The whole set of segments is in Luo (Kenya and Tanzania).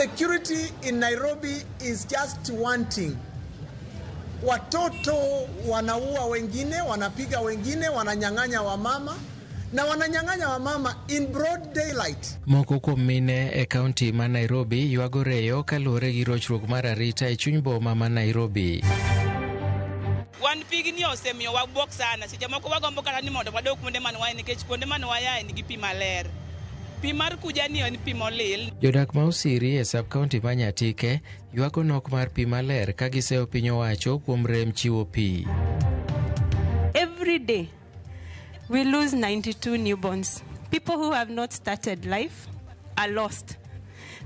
Insecurity in Nairobi is just one thing. Watoto wanaua wengine, wanapiga wengine, wananyang'anya wamama na wananyang'anya wamama in broad daylight. Moko kuom mine e kaunti ma Nairobi ywago reyo kaluwore gi rochruok mar arita e chuny boma ma Nairobi. Wan pigni osemiyo wabuok sana. Seche moko wagombo kata ni mondo wadok kuonde man wae nikech kuonde man wae nigi pi maler. Pi mar kujani en pi molil. Jodak ma Osiri e sub-county ma Nyatike ywago nok mar pi maler ka giseo piny owacho kuom rem chiwo pi. Every day we lose 92 newborns. People who have not started life are lost.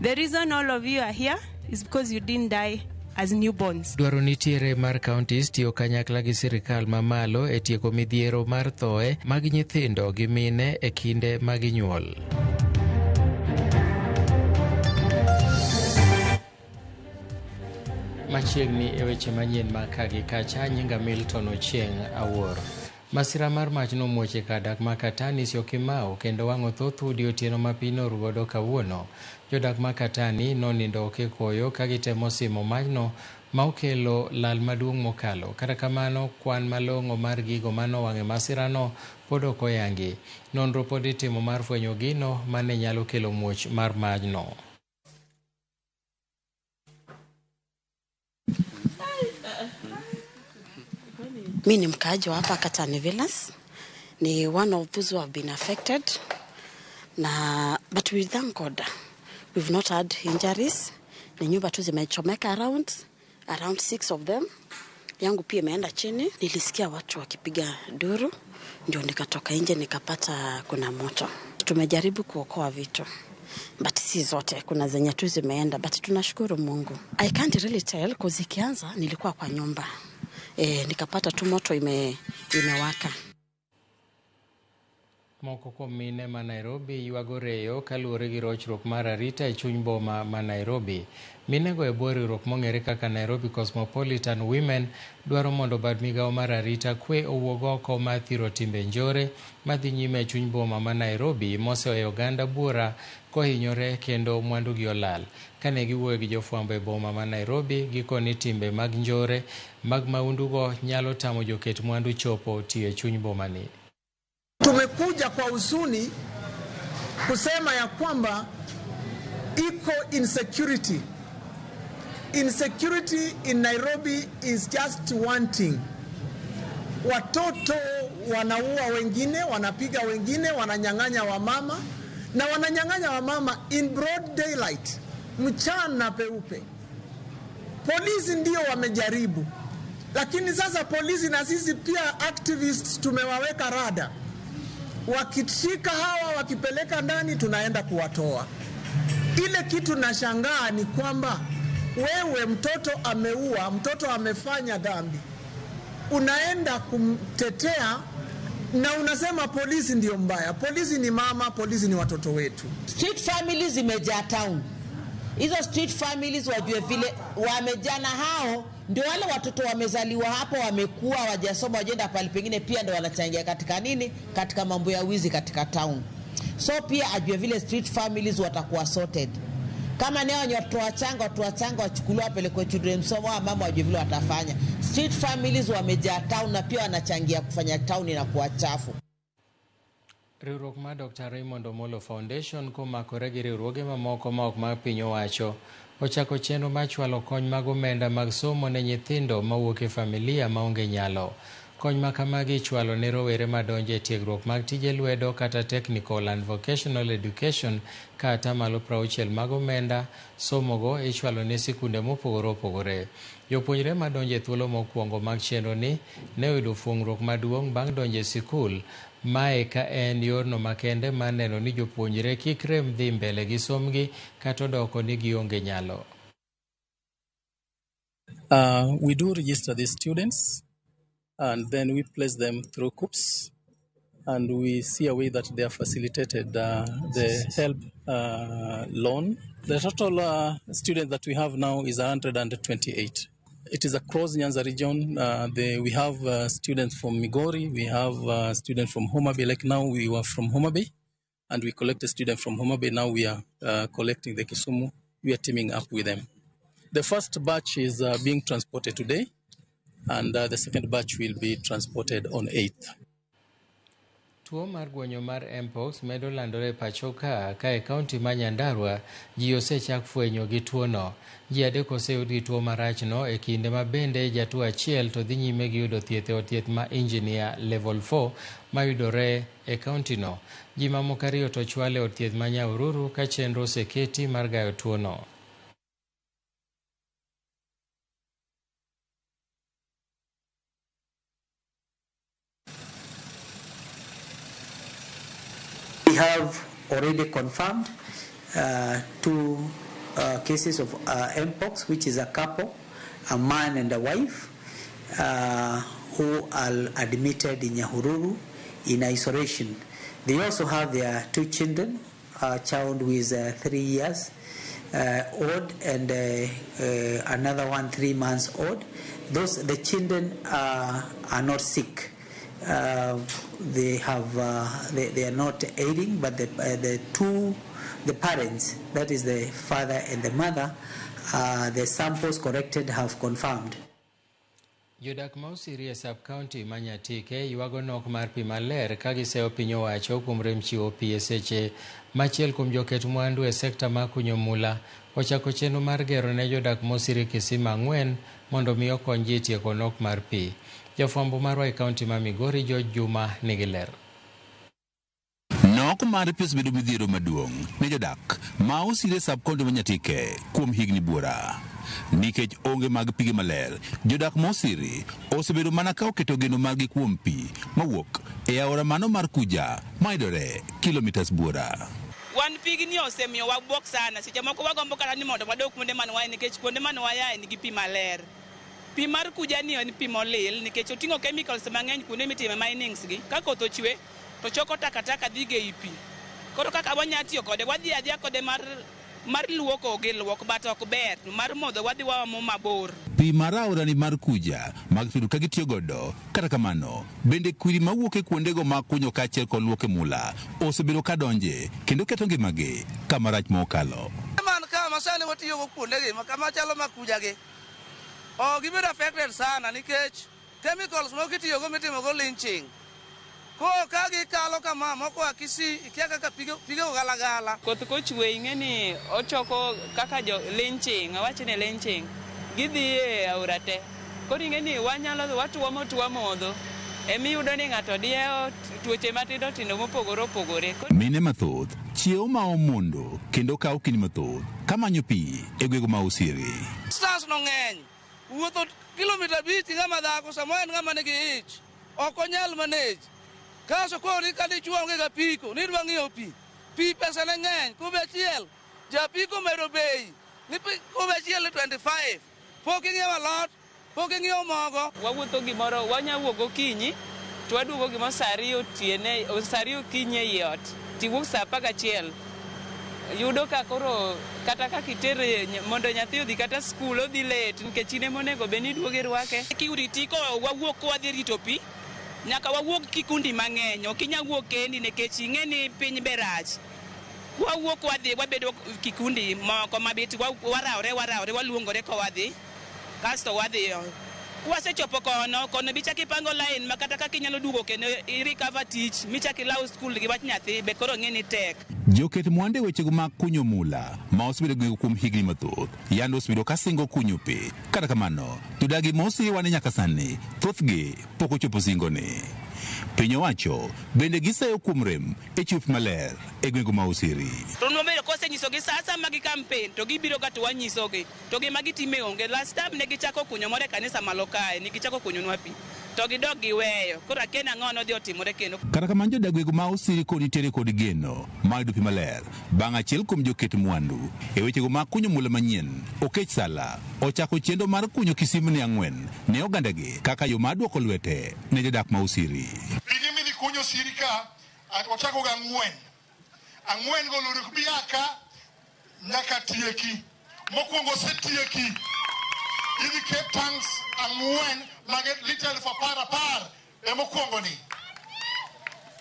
The reason all of you are here is because you didn't die as newborns. Dwaro nitiere mar counties tiyo kanyakla gi sirikal mamalo e tieko midhiero mar thoe mag nyithindo gi mine e kinde mag nyuol. Machiegni e weche manyien ma kagi kacha, nyinga Milton Ochieng Awuor. Masira mar mach nomuoche kadak ma Katani Syokimau kendo wang'o thoth udi otieno ma pi norugodo kawuono. Jodak ma Katani nonindo oke koyo ka gitemo simo majno ma okelo lal maduong' mokalo. Kata kamano, kwan malong'o mar gigo mano wang'e masirano pod ok oyangi. Nonro pod itimo mar fwenyo gino mane nyalo kelo muoch mar majno. Mimi ni mkaaji wa hapa Katani Villas, ni one of those who have been affected, but we thank God we've not had injuries. Ni nyumba tu zimechomeka around 6 of them. Yangu pia imeenda chini. Nilisikia watu wakipiga duru, ndio nikatoka nje nikapata kuna moto. Tumejaribu kuokoa vitu, but si zote, kuna zenye tu zimeenda, but tunashukuru Mungu. I can't really tell because ikianza nilikuwa kwa nyumba. Nikapata tu moto imewaka. Moko kuom mine ma Nairobi ywago reyo kaluwore gi rochruok mar arita e chuny boma ma Nairobi. Minego e bwo riwruok mong'ere kaka Nairobi Cosmopolitan Women dwaro mondo bad migawo mar arita kwe owuog oko ma thiro timbe njore madhi nyime e chuny boma ma Nairobi moseweyo oganda buora kohinyore kendo mwandu gi olal. Kane giwuoyo gi jofwambo e boma ma Nairobi, gikoni timbe mag njore mag maundugo nyalo tamo joket mwandu chopo tiyo e chuny boma ni. Tumekuja kwa huzuni kusema ya kwamba iko insecurity. Insecurity in Nairobi is just one thing. Watoto wanaua wengine, wanapiga wengine, wananyang'anya wamama na wananyang'anya wamama in broad daylight, mchana peupe. Polisi ndio wamejaribu, lakini sasa polisi na sisi pia activists tumewaweka rada. Wakishika hawa wakipeleka ndani tunaenda kuwatoa. Ile kitu nashangaa ni kwamba wewe mtoto ameua, mtoto amefanya dhambi, unaenda kumtetea na unasema polisi ndio mbaya. Polisi ni mama, polisi ni watoto wetu. Street families zimejaa town. Hizo street families wajue vile wamejana hao ndio wale watoto wamezaliwa hapo, wamekuwa wajasoma, wajenda pale pengine pia ndio wanachangia katika nini, katika mambo ya wizi katika town. So pia ajue vile street families watakuwa sorted. Kama ni watoto wachanga wachukuliwa pelekwe children's home, wa mama wajue vile watafanya. Street families wamejaa town na pia wanachangia kufanya town inakuwa chafu. Riwruok ma Dr. Raymond Omolo Foundation komakore gi riwruoge mamoko ma ok mag piny owacho ochako chenro mar chwalo kony mag omenda mag somo ne nyithindo mawuok e familia maonge nyalo. Kony ma kamagi ichwalo ne rowere madonjo e tiegruok mag tije lwedo kata technical and vocational education kata malo 60 mag omenda somogo ichwalo ne sikunde mopogore opogore. Jopuonjre madonjo e thuolo mokwongo mag chenro ni ne oyudo fuong'ruok maduong' bang' donjo e sikul. Mae ka en yorno makende mar neno ni jopuonjre kik rem dhi mbele gi somgi kata doko ni gionge nyalo. We do register the students and then we place them through COOPS and we see a way that they are facilitated the help loan. The total students that we have now is 128. It is across Nyanza region. We have students from Migori, we have students from Homa Bay. Like now we were from Homa Bay and we collect a student from Homa Bay. Now we are collecting the Kisumu we are teaming up with them. The first batch is being transported today, and the second batch will be transported on 8th. Tuo mar guonyo mar mpox medo landore pacho ka e kaunti ma Nyandarua ji osechak fwenyo gi tuono. Ji adek oseyud gi tuo marachno e kinde ma bende jatuo achiel to dhi nyime gi yudo thieth e od thieth ma Engineer Level 4 mayudore e kauntino. Ji mamoko ariyo to chwal e od thieth ma Nyahururu ka chenro oseketi mar gayo tuono. We have already confirmed 2 cases of mpox, which is a couple, a man and a wife, who are admitted in Nyahururu in isolation. They also have their 2 children, a child who is 3 years old and another one 3 months old. The children are not sick. They are not ailing, but the parents, that is the father and the mother, the samples collected have confirmed. Jodak ma osiri e sub-county ma Nyatike ywago nok mar pi maler ka giseyo piny owacho kuom rem chiwo pi e seche machiel kuom joket mwandu e sekta ma kunyo mula ochako chenro mar gero ne jodak mosiri kisima 4 mondo mi okony ji tieko nok mar pi. Jafwambo marwa e kaunti ma Migori George Juma nigi ler. Nok mar pi osebedo midhiero maduong' ne jodak ma osiri e sub-county ma Nyatike kuom higni buora. Nikech onge mag pige maler, jodak mosiri osebedo mana ka oketo geno margi kuom pi mawuok e aora mano mar Kuja maidore kilomitas buora. Wan pigni osemiyo wabuok sana, seche moko wagombo kata ni mondo wadok kuonde man wae nikech kuonde man wae nigi pi maler. Pi mar Kuja ni en pi molil nikech oting'o chemicals mang'eny kuonde mitime minings gi. Ka koth ochwe to choko takataka dhi ge pi. Koro kaka wanya tiyo kode, wadhi adhiya kode mar luoko gi luok but ok ber, mar modho wadhi wamo mabor. Pi mar aora ni mar Kuja mag tudu ka gitiyo godo, kata kamano bende kwiri mawuok e kuondego ma kunyo kaachiel kod luoke mula osebedo ka donje kendo keto ngimagi kama rach mokalo. Man ka masani watiyo go kuondegi kama chalo ma Kuja gi gibedo affected sana nikech chemicals mokitiyo go mitimo go lynching. Ko ka gikalo kama moko akisi ikia kaka pige galagala. Koth kochwe ing'eni ochoko kaka jo lynching, awachne lynching. Gidhi e aora te. Koro ing'eni wanyalo watuomo modho. Emiyudo ni ng'ato dieo tuoche matindo tindo mopogore opogore. Mine mathoth chiewo ma omondo kendo kawo kinde mathoth kamanyo pi e gwego ma osiri. Stars no ng'eny. Wuotho kilomita 5 ng'ama dhako samoen ng'ama nigi ich. Ok onyal manage. Kaso kori kadi chuonge ga piko, nidwa ng'iyo pi. Pi pesa ne ng'eny, kube achiel. Ja piko medo bei. Ni kube achiel 25. Pok ing'iewo alot, pok ing'iewo mogo. Wawuotho gimoro, wanya wuok gokinyi, to waduogo gimoro saa 2 otiene, saa 2 okinyi ei ot. Tiwuok saa 11. Yudo ka koro kata ka kitere mondo nyathi odhi kata skul odhi late nikech ine monego be ni duoge rwake. Kiuritiko wawuok wadhi rito pi. Nyaka wawuok kikundi mang'eny, ok inya wuok kendi nikech ing'eni piny berach. Wawuok wadhi wabedo kikundi moko mabet warawre waluongore ko wadhi. Kasto wadhi wasechopo kono bichaki ipango line makata kaka inyalo duogo kendo i-recover tich michaki law skul gi wach nyathi be koro ng'eni tek. Joket mwande wechego mag kunyo mula ma osebedo gwego kuom higni mathoth yando osebedo ka singo kunyo pi. Kata kamano jodagi mosiri wane nyaka sani thothgi pok ochopo singone. Piny owacho bende giseyo kuom rem e chup maler e gwego ma osiri. To nobedo kosenyisogi sasa magi campaign to gibiro ka to wanyisogi to gima gitime onge. Last time ne gichako kunyo more kanisa malo kae ni gichako kunyonwa pi to gidog giweyo. Koro akena ang'o nodhi otimore kendo. Kata kamano jodak gwego ma osiri kod nitiere kod geno mar yudo pi maler bang' achiel kuom joket mwandu e wechego mag kunyo mula manyien Okech Sala ochako chenro mar kunyo kisimni 4 ne ogandagi kaka yo mar duoko lwete ne jodak ma osiri. Pigi midhi kunyo siri ka ochako ga 4 goluro biaka nyaka tieki. Mokwongo setieki idhi ket tanks 4 maget liter for par mokwongo ni.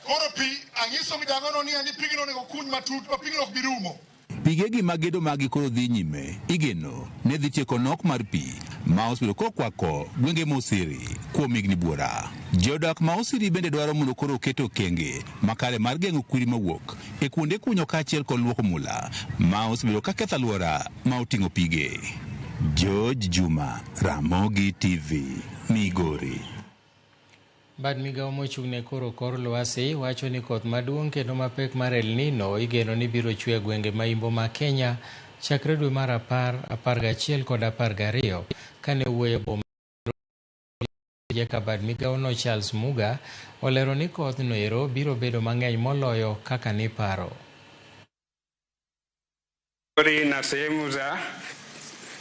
Koro pi anyiso midangono ni pigno nego kuny matut ma pigno ok birumo. Pigegi magedo magi koro dhi nyime igeno ne dhi tieko nok mar pi ma osebedo kokwako gwenge Mosiri kuom higni buora. Jodak ma Osiri bende dwaro mondo koro keto kenge makare mar geng'o kwiri mawuok e kuonde kunyo kaachiel kod luoko mula ma osebedo ka ketho alwora ma oting'o pige. George Juma, Ramogi TV, Migori. Bad migawo mochung'ne koro kor lwasi wacho ni koth maduong' kendo mapek mar El Nino igeno ni biro chwe gwenge maimbo ma Kenya chakre dwe mar 11 kod 12 kane wuoyo boma Bad migawono Charles Muga olero ni koth noero biro bedo mang'eny moloyo kaka niparo. Na sehemu za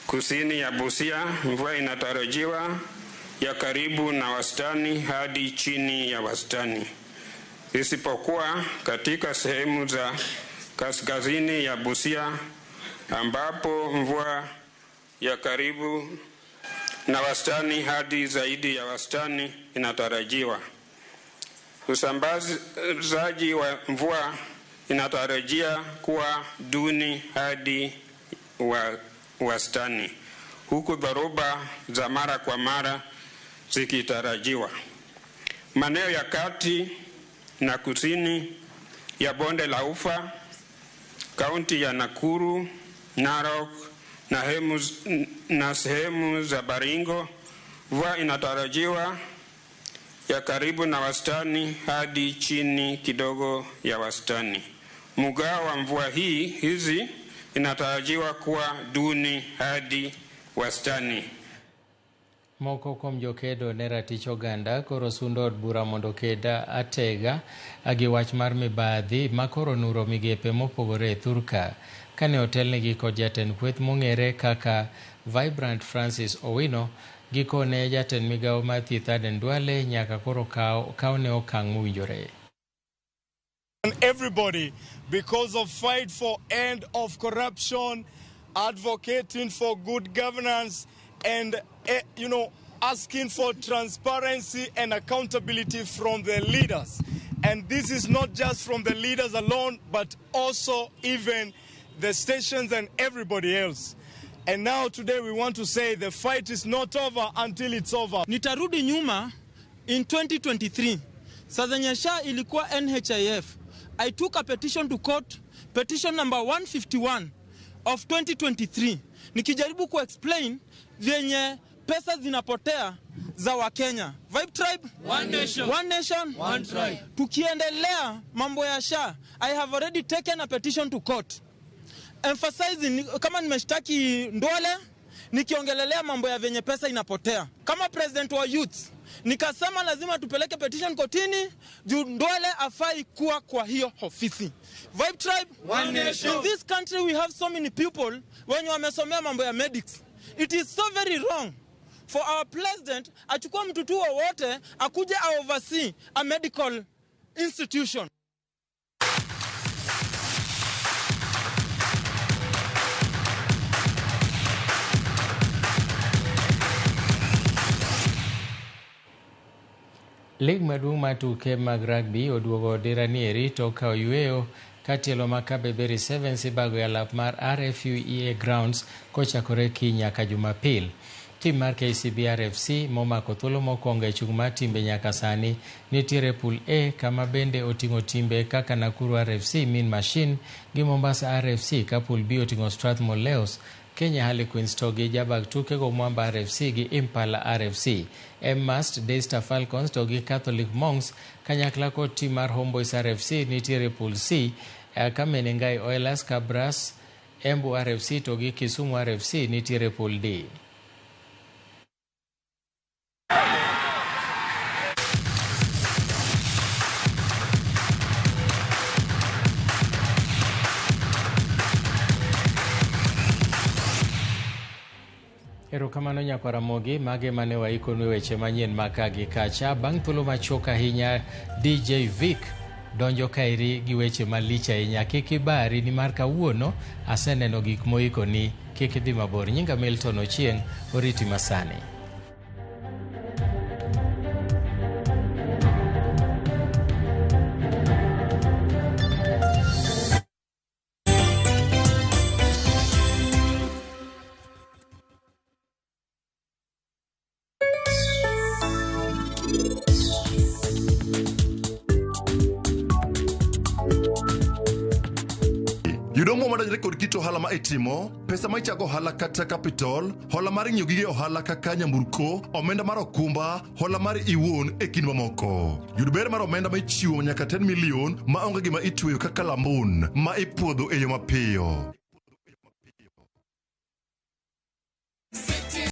kusini ya Busia mvua inatarajiwa ya karibu na wastani hadi chini ya wastani, isipokuwa katika sehemu za kaskazini ya Busia ambapo mvua ya karibu na wastani hadi zaidi ya wastani inatarajiwa. Usambazaji wa mvua inatarajia kuwa duni hadi wastani, huku dhoruba za mara kwa mara zikitarajiwa. Maeneo ya kati na kusini ya bonde la Ufa, kaunti ya Nakuru, Narok na sehemu za Baringo, mvua inatarajiwa ya karibu na wastani hadi chini kidogo ya wastani. Mgao wa mvua hizi inatarajiwa kuwa duni hadi wastani. Moko kuom jokedo ne ratich oganda koro sundo od bura mondo keda atega gi wach mar mibadhi ma koro nuro migepe mopogore e Thurka kane otelnegi kod jatend kweth mong'ere kaka Vibrant Francis Owino gikone jatend migawo mar thieth Aden Duale nyaka koro kawne okang' mowinjore. Everybody, because of fight for end of corruption, advocating for good governance, and asking for transparency and accountability from the leaders. And this is not just from the leaders alone, but also even the stations and everybody else. And now today we want to say the fight is not over until it's over. Nitarudi nyuma in 2023. Sasa nyesha ilikuwa NHIF. I took a petition to court, petition number 151 of 2023. Nikijaribu ku-explain vyenye pesa zinapotea za Wakenya. Vibe Tribe, one nation. One nation, one tribe. Tukiendelea mambo ya SHA, I have already taken a petition to court. Emphasizing kama nimeshtaki Ndwale, nikiongelelea mambo ya venye pesa inapotea. Kama president wa youth, nikasema lazima tupeleke petition kotini juu Ndwale afai kuwa kwa hiyo ofisi. Vibe Tribe, one nation. In this country we have so many people wenye wamesomea mambo ya medics. It is so very wrong for our president achukua mtu tu wote akuje oversee a medical institution. Lig maduong' mar tuke mag rugby oduogo dirani e rito ka oyueyo ka tielo ma Kabeberi Sevens ibago e alap mar RFUEA Grounds kochakore kiny nyaka Jumapil. Tim mar KCB RFC momako thuolo mokwongo e chung' mar timbe nyaka sani nitiere pool A kama bende oting'o timbe kaka Nakuru RFC Mean Machine gi Mombasa RFC ka pool B oting'o Strathmore Leos, Kenya Harlequins to gi jabag tukego Mwamba RFC gi Impala RFC, Mast Daystar Falcons to gi Catholic Monks kanyakla kod tim mar Homeboys RFC nitiere pool C ka Menengai Oilers, Kabras, Embu RFC to gi Kisumu RFC nitiere pool D. Erokamano nyakwara Mogi, mage mane waikonu weche manyien maka gi kacha. Bang' thuolo machuok ahinya, DJ Vic donjo kairi gi weche malich ahinya. Kik ibari ni mar kawuono aseneno gik moikoni, kik idhi mabor. Nyinga Milton Ochieng, oriti masani. Yudo mo madonjore kod kit ohala ma itimo, pesa ma ichako ohala kata capital, hola mar ng'iewo gige ohala kaka nyamburko, omenda mar okumba, hola mar iwuon e kind mamoko. Yud ber mar omenda ma ichiwo nyaka 10 million ma onge gima itweyo kaka lambun ma ipuodho e yo mapiyo.